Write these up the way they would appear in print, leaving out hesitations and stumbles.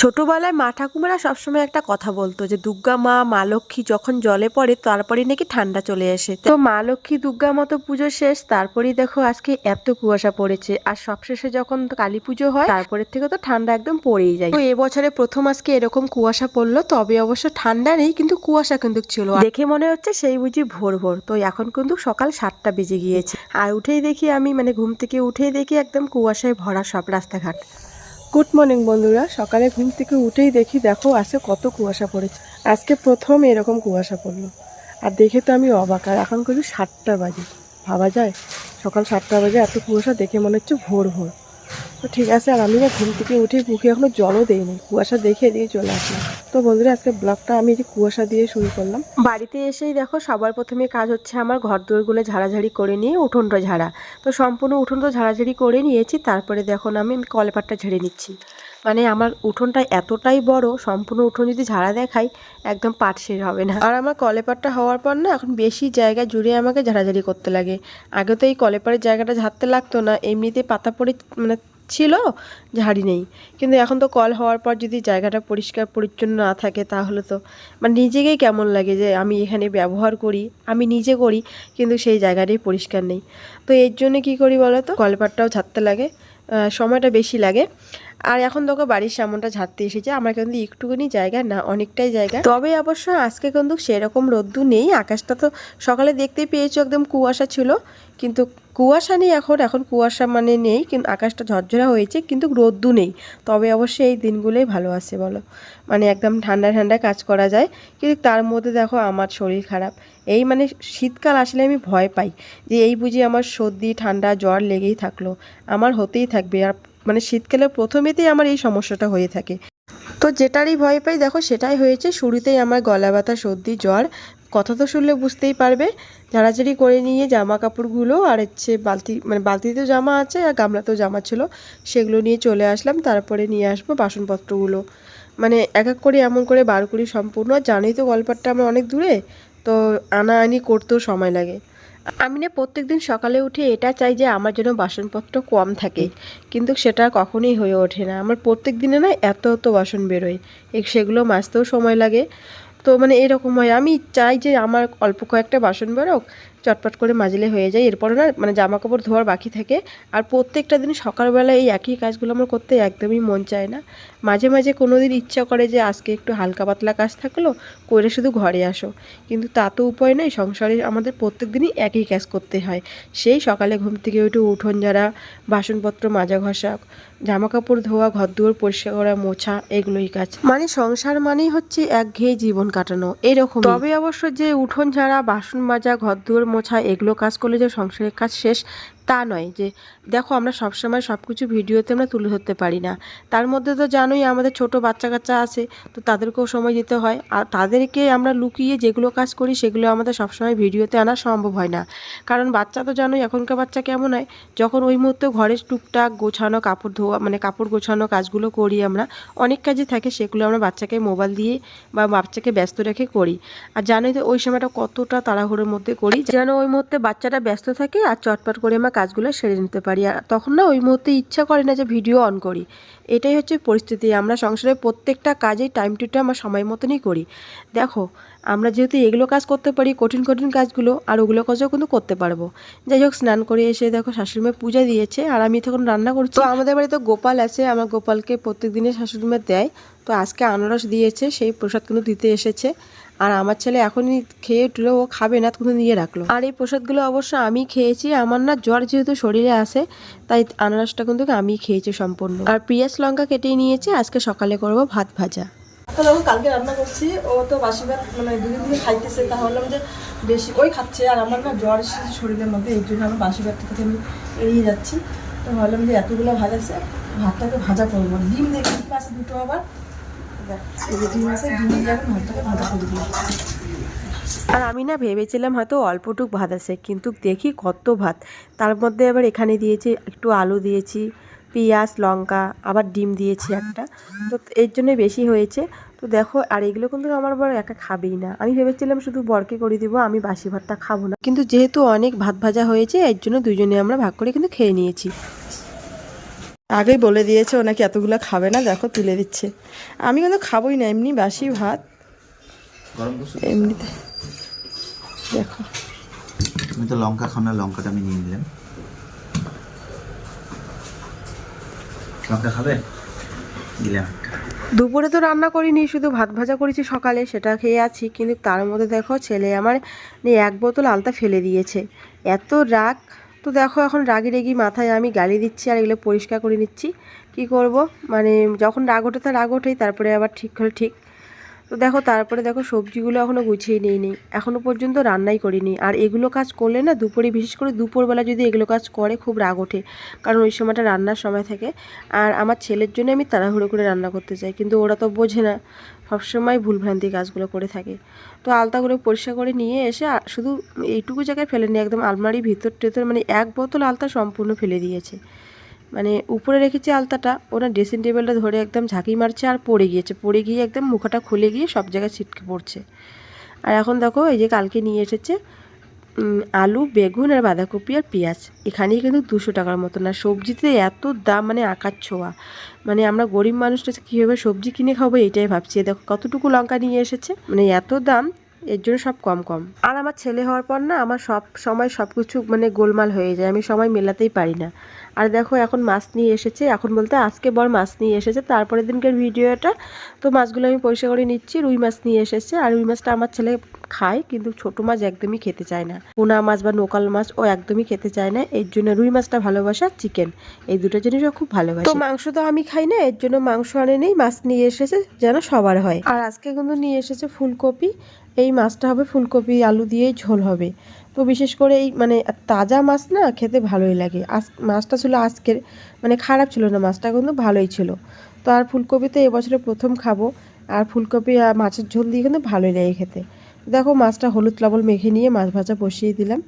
ছোটবেলায় মা ঠাকুমারা সবসময় একটা কথা বলতো যে দুর্গা মা মা লক্ষ্মী যখন জলে পড়ে তারপরে নাকি ঠান্ডা চলে আসে। তো মা লক্ষ্মী দুর্গা মতো পুজো শেষ, তারপরেই দেখো আজকে এত কুয়াশা পড়েছে। আর সবশেষে যখন কালী পুজো হয় তারপরের থেকে তো ঠান্ডা একদম পড়েই যায়। তো এবছরে প্রথম আজকে এরকম কুয়াশা পড়লো, তবে অবশ্য ঠান্ডা নেই, কিন্তু কুয়াশা কিন্তু ছিল। দেখে মনে হচ্ছে সেই বুঝি ভোর ভোর। তো এখন কিন্তু সকাল 7টা বেজে গিয়েছে, আর উঠেই দেখি আমি ঘুম থেকে উঠেই দেখি একদম কুয়াশায় ভরা সব রাস্তাঘাট। গুড মর্নিং বন্ধুরা, সকালে ঘুম থেকে উঠেই দেখি দেখো আজকে কত কুয়াশা পড়েছে। আজকে প্রথম এরকম কুয়াশা পড়লো, আর দেখে তো আমি অবাক। আর এখন কিন্তু 7টা বাজে, ভাবা যায় সকাল 7টা বাজে এত কুয়াশা, দেখে মনে হচ্ছে ভোর ভোর। তো ঠিক আছে, আর আমি ঘুম থেকে উঠে মুখে এখনো জলও দেইনি, কুয়াশা দেখে দিয়ে চলে আসলাম। তো বন্ধুরা আজকে ব্লগটা আমি যে কুয়াশা দিয়ে শুরু করলাম। বাড়িতে এসেই দেখো সবার প্রথমে কাজ হচ্ছে আমার ঘর দোরগুলো ঝাড়াঝাড়ি করে নিয়ে উঠোনটা ঝাড়া। তো সম্পূর্ণ উঠোনটা ঝাড়াঝাড়ি করে নিয়েছি, তারপরে দেখো আমি কলেপাটটা ঝেড়ে নিচ্ছি। আমার উঠোনটা এতটাই বড়, সম্পূর্ণ উঠোন যদি ঝাড়া দেখাই একদম পাট শেষ হবে না। আর আমার কলেপাটটা হওয়ার পর না এখন বেশি জায়গা জুড়ে আমাকে ঝাড়াঝাড়ি করতে লাগে। আগে তো এই কলেপাড়ের জায়গাটা ঝাড়তে লাগতো না, এমনিতে পাতা পড়ে ছিল, ঝাড়ি নেই। কিন্তু এখন তো কল হওয়ার পর যদি জায়গাটা পরিষ্কার পরিচ্ছন্ন না থাকে তাহলে তো নিজেকেই কেমন লাগে যে আমি এখানে ব্যবহার করি, আমি নিজে করি, কিন্তু সেই জায়গাটাই পরিষ্কার নেই। তো এর জন্য কী করি বলো তো, কলপাটটাও ঝাড়তে লাগে, সময়টা বেশি লাগে। আর এখন দেখো বাড়ির সামনটা ঝাড়তে এসেছে, আমার কিন্তু একটুখানি জায়গা না, অনেকটাই জায়গা। তবে অবশ্য আজকে কিন্তু সেরকম রোদ্দুর নেই, আকাশটা তো সকালে দেখতেই পেয়েছো একদম কুয়াশা ছিল, কিন্তু কুয়াশা নেই এখন কুয়াশা নেই, কিন্তু আকাশটা ঝরঝরা হয়েছে, কিন্তু রোদ্দু নেই। তবে অবশ্যই এই দিনগুলোই ভালো আছে বলো, একদম ঠান্ডা ঠান্ডা কাজ করা যায়। কিন্তু তার মধ্যে দেখো আমার শরীর খারাপ। এই শীতকাল আসলে আমি ভয় পাই যে এই বুঝি আমার সর্দি ঠান্ডা জ্বর লেগেই থাকলো, আমার হতেই থাকবে। আর শীতকালের প্রথমেতেই আমার এই সমস্যাটা হয়ে থাকে। তো যেটারই ভয় পাই দেখো সেটাই হয়েছে, শুরুতেই আমার গলা ব্যথা সর্দি জ্বর। কথা তো শুনলে বুঝতেই পারবে। ঝাড়াঝাড়ি করে নিয়ে জামা কাপড়গুলো আর বালতি বালতিতেও জামা আছে আর গামলাতেও জামা ছিল, সেগুলো নিয়ে চলে আসলাম। তারপরে নিয়ে আসবো বাসনপত্রগুলো, এক এক করে এমন করে বার করি সম্পূর্ণ। আর জানোই তো গল্পটা আমার অনেক দূরে, তো আনা আনি করতেও সময় লাগে। আমি প্রত্যেক দিন সকালে উঠে এটা চাই যে আমার যেন বাসনপত্র কম থাকে, কিন্তু সেটা কখনোই হয়ে ওঠে না। আমার প্রত্যেক দিনে এত বাসন বেরোয়, সেগুলো মাজতেও সময় লাগে। তো এরকম হয়, আমি চাই যে আমার অল্প কয়েকটা বাসন বেরোক, চটপট করে মাজলে হয়ে যায়। এরপরে জামা কাপড় ধোয়ার বাকি থাকে। আর প্রত্যেকটা দিন সকালবেলা এই একই কাজগুলো আমার করতে একদমই মন চায় না। মাঝে মাঝে কোনো দিন ইচ্ছা করে যে আজকে একটু হালকা পাতলা কাজ থাকলো, করে শুধু ঘরে আসো, কিন্তু তা তো উপায় নেই। সংসারে আমাদের প্রত্যেক দিনই একই কাজ করতে হয়। সেই সকালে ঘুম থেকে উঠে উঠোন ঝাড়া, বাসনপত্র মাজা ঘষা, জামা কাপড় ধোয়া, ঘর দুয়ার পরিষ্কার করা, মোছা, এগুলোই কাজ। সংসার মানেই হচ্ছে একঘেয়ে জীবন কাটানো, এরকম। তবে অবশ্য যে উঠোন ঝাড়া, বাসন মাজা, ঘর দুয়ার মোছা এগুলো কাজ করলে যে সংসারের কাজ শেষ তা নয়। যে দেখো আমরা সবসময় সব কিছু ভিডিওতে আমরা তুলে ধরতে পারি না, তার মধ্যে তো জানোই আমাদের ছোট বাচ্চা কাচ্চা আছে, তো তাদেরকেও সময় দিতে হয়। আর তাদেরকে আমরা লুকিয়ে যেগুলো কাজ করি সেগুলো আমাদের সবসময় ভিডিওতে আনা সম্ভব হয় না, কারণ বাচ্চা তো জানোই এখনকার বাচ্চা কেমন হয়। যখন ওই মুহূর্তে ঘরের টুকটাক গোছানো, কাপড় ধোয়া কাপড় গোছানো কাজগুলো করি আমরা, অনেক কাজই থাকে, সেগুলো আমরা বাচ্চাকে মোবাইল দিয়ে বা বাচ্চাকে ব্যস্ত রেখে করি। আর জানোই তো ওই সময়টা কতটা তাড়াহুড়োর মধ্যে করি, যেন ওই মুহূর্তে বাচ্চাটা ব্যস্ত থাকে আর চটপট করে আমরা কাজগুলো সেরে নিতে পারি। আর তখন ওই মুহূর্তে ইচ্ছা করে না যে ভিডিও অন করি। এটাই হচ্ছে পরিস্থিতি। আমরা সংসারের প্রত্যেকটা কাজেই টাইম টু টাইম আমরা সময় মতনই করি। দেখো আমরা যেহেতু এগুলো কাজ করতে পারি, কঠিন কঠিন কাজগুলো আর ওগুলো কাজও কিন্তু করতে পারবো। যাই হোক, স্নান করে এসে দেখো শাশুড়িমা পূজা দিয়েছে আর আমি তখন রান্না করছি। তো আমাদের বাড়িতে গোপাল আছে, আমার গোপালকে প্রত্যেক দিনে শাশুড়িমা দেয়। তো আজকে আনারস দিয়েছে, সেই প্রসাদ কিন্তু দিতে এসেছে। আর আমার ছেলে এখনই খেয়ে টুলে ও খাবে না, কিন্তু নিয়ে রাখলো। আর এই প্রসাদগুলো অবশ্য আমি খেয়েছি। আমার জ্বর যেহেতু শরীরে আসে, তাই আনারসটা কিন্তু আমি খেয়েছি সম্পূর্ণ। আর পেঁয়াজ লঙ্কা কেটে নিয়েছি, আজকে সকালে করব ভাত ভাজা। কালকে রান্না করছি, ও তো বাসি ভাত দুদিন থেকে খাইতেছে, তা ভাবলাম যে বেশি ওই খাচ্ছে, আর আমার জ্বর এসেছে শরীরের মধ্যে, এই জন্য আমি বাসি ভাতটা থেকে আমি এড়িয়ে যাচ্ছি। তো ভাবলাম যে এতগুলো ভাত আছে, ভাতটাকে ভাজা করবো। ডিম দেখি আছে দুটো, আবার এই যে ডিম আছে, ডিম দিয়ে এখন ভাতটাকে ভাজা করে দিই। আর আমি ভেবেছিলাম হয়তো অল্পটুক ভাত আছে, কিন্তু দেখি কত ভাত। তার মধ্যে আবার এখানে দিয়েছি একটু আলু দিয়েছি, পেঁয়াজ লঙ্কা, আবার ডিম দিয়েছি একটা, তো এর জন্য বেশি হয়েছে। তো দেখো, আর এগুলো কিন্তু আমার বর একা খাবেই না। আমি ভেবেছিলাম শুধু বরকে করে দিব, আমি বাসি ভাতটা খাবো না, কিন্তু যেহেতু অনেক ভাত ভাজা হয়েছে এর জন্য দুজনে আমরা ভাগ করে কিন্তু খেয়ে নিয়েছি। আগেই বলে দিয়েছে ও নাকি এতগুলো খাবে না, দেখো তুলে দিচ্ছে। আমি কিন্তু খাবোই না, এমনি বাসি ভাত এমনিতে। দেখো তুমি তো লঙ্কা খাও না, লঙ্কাটা আমি নিয়ে নিলাম। লঙ্কা খাবে? দিলাম। দুপুরে তো রান্না করিনি, শুধু ভাত ভাজা করেছি সকালে, সেটা খেয়ে আছি। কিন্তু তার মধ্যে দেখো ছেলে আমার এক বোতল আলতা ফেলে দিয়েছে, এত রাগ। তো দেখো এখন রাগি রেগি মাথায় আমি গালি দিচ্ছি আর এগুলো পরিষ্কার করে নিচ্ছি। কি করব, মানে যখন রাগ ওঠে তা রাগ ওঠেই, তারপরে আবার ঠিক হলে ঠিক। তো দেখো তারপরে দেখো সবজিগুলো এখনও গুছিয়ে নিইনি, এখনও পর্যন্ত রান্নাই করিনি। আর এগুলো কাজ করলে না দুপুরে, বিশেষ করে দুপুরবেলা যদি এগুলো কাজ করে খুব রাগ ওঠে, কারণ ওই সময়টা রান্নার সময় থাকে। আর আমার ছেলের জন্য আমি তাড়াহুড়ো করে রান্না করতে চাই, কিন্তু ওরা তো বোঝে না, সবসময় ভুলভ্রান্তি কাজগুলো করে থাকে। তো আলতাগুলো পরিষ্কার করে নিয়ে এসে শুধু এইটুকু জায়গায় ফেলে নিয়ে একদম আলমারির ভিতর টেতর, মানে এক বোতল আলতা সম্পূর্ণ ফেলে দিয়েছে। মানে উপরে রেখেছি আলতাটা, ওরা ড্রেসিং টেবিলটা ধরে একদম ঝাঁকি মারছে আর পড়ে গিয়েছে, পড়ে গিয়ে একদম মুখাটা খুলে গিয়ে সব জায়গায় ছিটকে পড়ছে। আর এখন দেখো এই যে কালকে নিয়ে এসেছে আলু, বেগুন আর বাঁধাকপি আর পেঁয়াজ, এখানেই কিন্তু 200 টাকার মতো। না সবজিতে এত দাম, মানে আকাশ ছোঁয়া। মানে আমরা গরিব মানুষটা কীভাবে সবজি কিনে খাবো এইটাই ভাবছি। দেখো কতটুকু লঙ্কা নিয়ে এসেছে, মানে এত দাম, এর জন্য সব কম কম। আর আমার ছেলে হওয়ার পর না আমার সব সময় সব কিছু মানে গোলমাল হয়ে যায়, আমি সময় মেলাতেই পারি না। আর দেখো এখন মাছ নিয়ে এসেছে, এখন বলতে আজকে বর মাছ নিয়ে এসেছে, তারপরের দিনকার ভিডিওটা। তো মাছগুলো আমি পরিষ্কার করে নিচ্ছি। রুই মাছ নিয়ে এসেছে, আর রুই মাছটা আমার ছেলে খায়, কিন্তু ছোট মাছ একদমই খেতে চায় না। পোনা মাছ বা নোকাল মাছ ও একদমই খেতে চায় না, এর জন্য রুই মাছটা ভালোবাসে, চিকেন এই দুটো জিনিসও খুব ভালোবাসে। তো মাংস তো আমি খাই না, এর জন্য মাংস আনে নেই, মাছ নিয়ে এসেছে যেন সবার হয়। আর আজকে কিন্তু নিয়ে এসেছে ফুলকপি, এই মাছটা হবে ফুলকপি আলু দিয়েই ঝোল হবে। তো বিশেষ করে এই মানে তাজা মাছ না খেতে ভালোই লাগে। মাছটা ছিল আজকের, মানে খারাপ ছিল না, মাছটা কিন্তু ভালোই ছিল। তো আর ফুলকপি তো এবছরে প্রথম খাবো, আর ফুলকপি আর মাছের ঝোল দিয়ে কিন্তু ভালোই লাগে খেতে। দেখো মাছটা হলুদ লবণ মেখে নিয়ে মাছ ভাজা বসিয়ে দিলাম।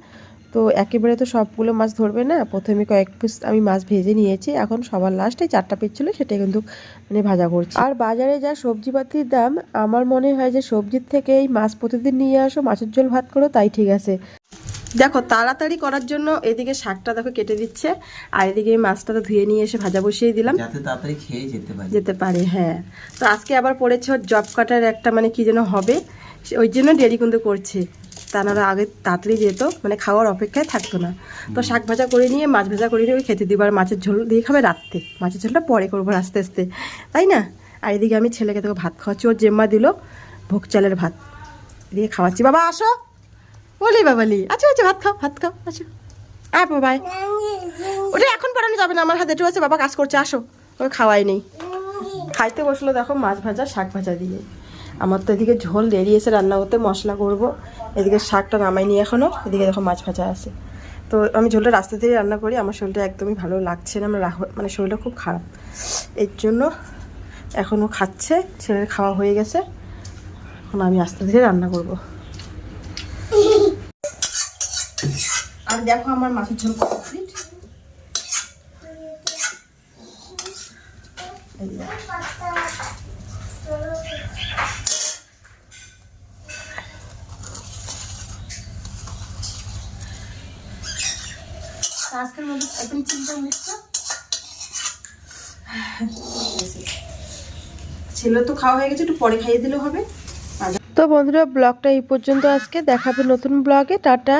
তো একেবারে তো সবগুলো মাছ ধরবে না, প্রথমে কয়েক পিস আমি মাছ ভেজে নিয়েছি, এখন সবার লাস্টে 4টা পিস ছিল, সেটা কিন্তু মানে ভাজা করছি। আর বাজারে যা সবজিপাতির দাম, আমার মনে হয় যে সবজির থেকে এই মাছ প্রতিদিন নিয়ে আসো, মাছের ঝোল ভাত করো, তাই ঠিক আছে। দেখো তাড়াতাড়ি করার জন্য এদিকে শাকটা দেখো কেটে দিচ্ছে, আর এদিকে মাছটা তো ধুয়ে নিয়ে এসে ভাজা বসিয়ে দিলাম, যাতে তাড়াতাড়ি খেয়ে যেতে পারে। হ্যাঁ, তো আজকে আবার পড়েছে ওর জব কাটার একটা মানে কি যেন হবে, ওই জন্য দেরি কিন্তু করছে, তা নাহলে আগে তাড়াতাড়ি যেত, মানে খাওয়ার অপেক্ষায় থাকতো না। তো শাক ভাজা করে নিয়ে মাছ ভাজা করে নিয়ে ওই খেতে দিবার, মাছের ঝোল দিয়ে খাবে রাত্রে, মাছের ঝোলটা পরে করবো আস্তে আস্তে, তাই না। আর এদিকে আমি ছেলেকে তোকে ভাত খাওয়াচ্ছি, ওর জেম্মা দিল ভোগ চালের ভাত দিয়ে খাওয়াচ্ছি। বাবা আসো, বলি বাবালি, আচ্ছা আচ্ছা ভাত খাও, ভাত খাও, আচ্ছা বাবাই। ওটা এখন পড়ানো যাবে না, আমার হাতে একটু আছে, বাবা কাজ করছে, আসো। ওই খাওয়াই নেই, খাইতে বসলো দেখো মাছ ভাজা শাক ভাজা দিয়ে। আমার তো এদিকে ঝোল দেরি এসে রান্না করতে, মশলা করব, এদিকে শাকটা নামাইনি এখনও, এদিকে দেখো মাছ ভাজা আছে। তো আমি ঝোলটা রাস্তা থেকে রান্না করি, আমার শরীরটা একদমই ভালো লাগছে না, মানে শরীরটা খুব খারাপ, এর জন্য এখনও খাচ্ছে, ছেলের খাওয়া হয়ে গেছে, এখন আমি আস্তে ধীরে রান্না করব। আর দেখো আমার মাছের ঝোল কমপ্লিট। আজকের মধ্যে একদম চিন্তা মুক্ত ছেলে তো খাওয়া হয়ে গেছে, একটু পরে খাইয়ে দিলেও হবে। তো বন্ধুরা ব্লগটা এই পর্যন্ত, আজকে দেখাবে নতুন ব্লগে, টাটা।